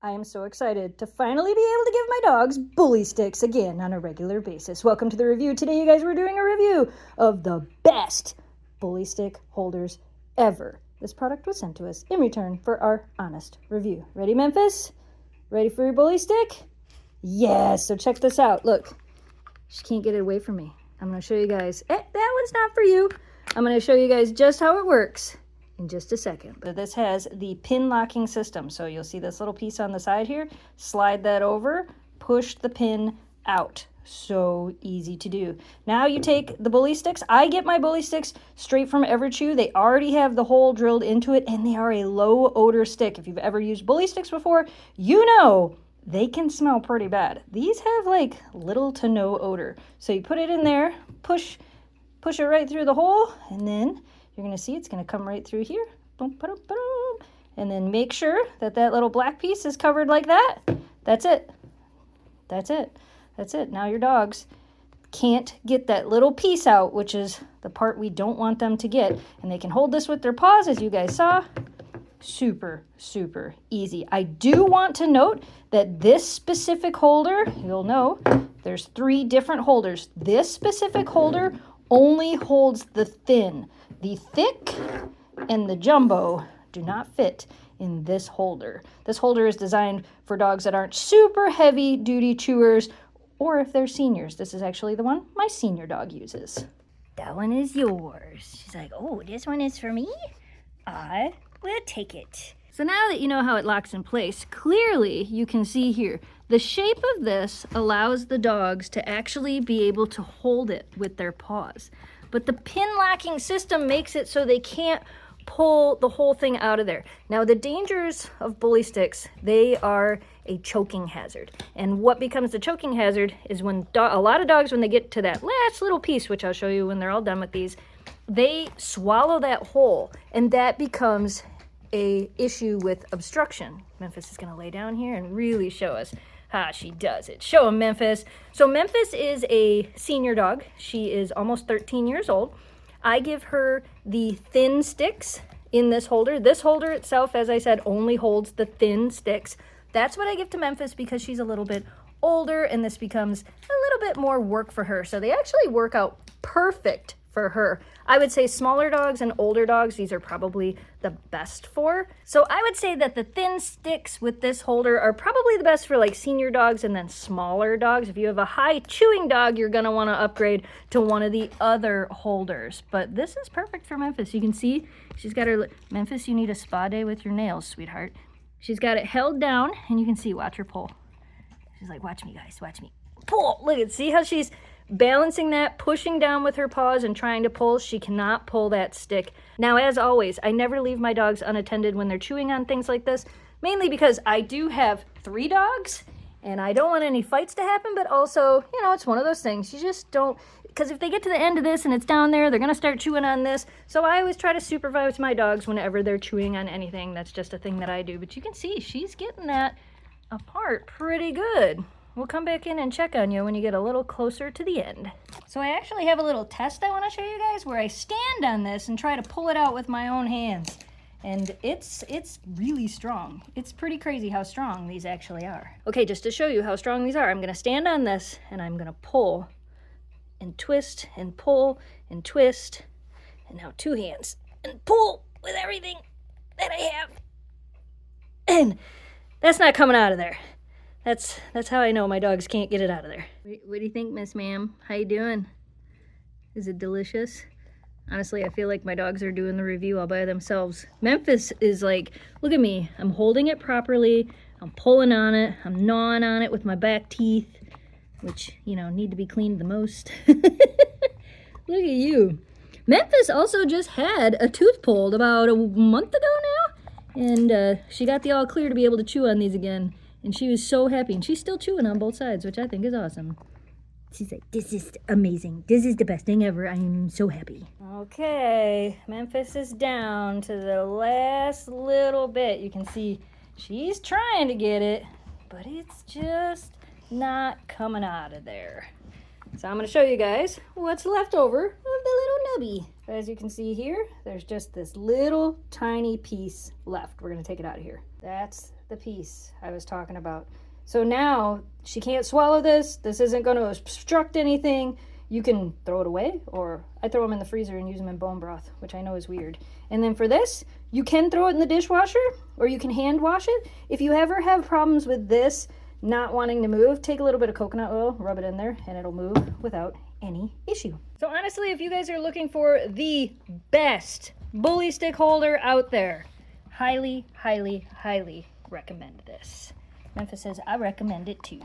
I am so excited to finally be able to give my dogs bully sticks again on a regular basis. Welcome to the review. Today, you guys, we're doing a review of the best bully stick holders ever. This product was sent to us in return for our honest review. Ready, Memphis? Ready for your bully stick? Yes, so check this out. Look, she can't get it away from me. I'm going to show you guys. That one's not for you. I'm going to show you guys just how it works in just a second. But this has the pin locking system. So you'll see this little piece on the side here. Slide that over, push the pin out. So easy to do. Now you take the bully sticks. I get my bully sticks straight from EverChew. They already have the hole drilled into it, and they are a low odor stick. If you've ever used bully sticks before, you know they can smell pretty bad. These have like little to no odor. So you put it in there, push it right through the hole, and then you're going to see it's going to come right through here. Boom, boom, boom. And then make sure that that little black piece is covered like that. That's it. That's it. That's it. Now your dogs can't get that little piece out, which is the part we don't want them to get. And they can hold this with their paws, as you guys saw. Super, super easy. I do want to note that this specific holder, you'll know, there's 3 different holders. This specific holder only holds the thin. The thick and the jumbo do not fit in this holder. This holder is designed for dogs that aren't super heavy duty chewers, or if they're seniors. This is actually the one my senior dog uses. That one is yours. She's like, oh, this one is for me? I will take it. So now that you know how it locks in place, clearly you can see here, the shape of this allows the dogs to actually be able to hold it with their paws. But the pin locking system makes it so they can't pull the whole thing out of there. Now, the dangers of bully sticks, they are a choking hazard. And what becomes the choking hazard is when a lot of dogs, when they get to that last little piece, which I'll show you when they're all done with these, they swallow that whole, and that becomes a issue with obstruction. Memphis is going to lay down here and really show us how she does it. Show him, Memphis. So Memphis is a senior dog. She is almost 13 years old. I give her the thin sticks in this holder. This holder itself, as I said, only holds the thin sticks. That's what I give to Memphis because she's a little bit older and this becomes a little bit more work for her. So they actually work out perfect for her. I would say smaller dogs and older dogs, these are probably the best for. So I would say that the thin sticks with this holder are probably the best for like senior dogs and then smaller dogs. If you have a high chewing dog, you're gonna wanna upgrade to one of the other holders. But this is perfect for Memphis. You can see she's got her, Memphis, you need a spa day with your nails, sweetheart. She's got it held down and you can see, watch her pull. She's like, watch me guys, watch me. Pull, look at, see how she's balancing that, pushing down with her paws and trying to pull. She cannot pull that stick. Now, as always, I never leave my dogs unattended when they're chewing on things like this, mainly because I do have 3 dogs and I don't want any fights to happen, but also, you know, it's one of those things. You just don't, because if they get to the end of this and it's down there, they're going to start chewing on this. So I always try to supervise my dogs whenever they're chewing on anything. That's just a thing that I do. But you can see she's getting that apart pretty good. We'll come back in and check on you when you get a little closer to the end. So I actually have a little test I want to show you guys where I stand on this and try to pull it out with my own hands. And it's really strong. It's pretty crazy how strong these actually are. Okay, just to show you how strong these are, I'm going to stand on this and I'm going to pull and twist and pull and twist. And now 2 hands and pull with everything that I have. And that's not coming out of there. That's how I know my dogs can't get it out of there. What do you think, Miss Ma'am? How you doing? Is it delicious? Honestly, I feel like my dogs are doing the review all by themselves. Memphis is like, look at me. I'm holding it properly. I'm pulling on it. I'm gnawing on it with my back teeth, which, you know, need to be cleaned the most. Look at you. Memphis also just had a tooth pulled about a month ago now, and she got the all clear to be able to chew on these again. And she was so happy, and she's still chewing on both sides, which I think is awesome. She's like, this is amazing. This is the best thing ever. I am so happy. Okay, Memphis is down to the last little bit. You can see she's trying to get it, but it's just not coming out of there. So I'm going to show you guys what's left over of the little nubby. As you can see here, there's just this little tiny piece left. We're going to take it out of here. That's the piece I was talking about. So now she can't swallow this. This isn't going to obstruct anything. You can throw it away, or I throw them in the freezer and use them in bone broth, which I know is weird. And then for this, you can throw it in the dishwasher, or you can hand wash it. If you ever have problems with this not wanting to move, take a little bit of coconut oil, rub it in there, and it'll move without any issue. So honestly, if you guys are looking for the best bully stick holder out there, highly, highly, highly recommend this. Memphis says, I recommend it too.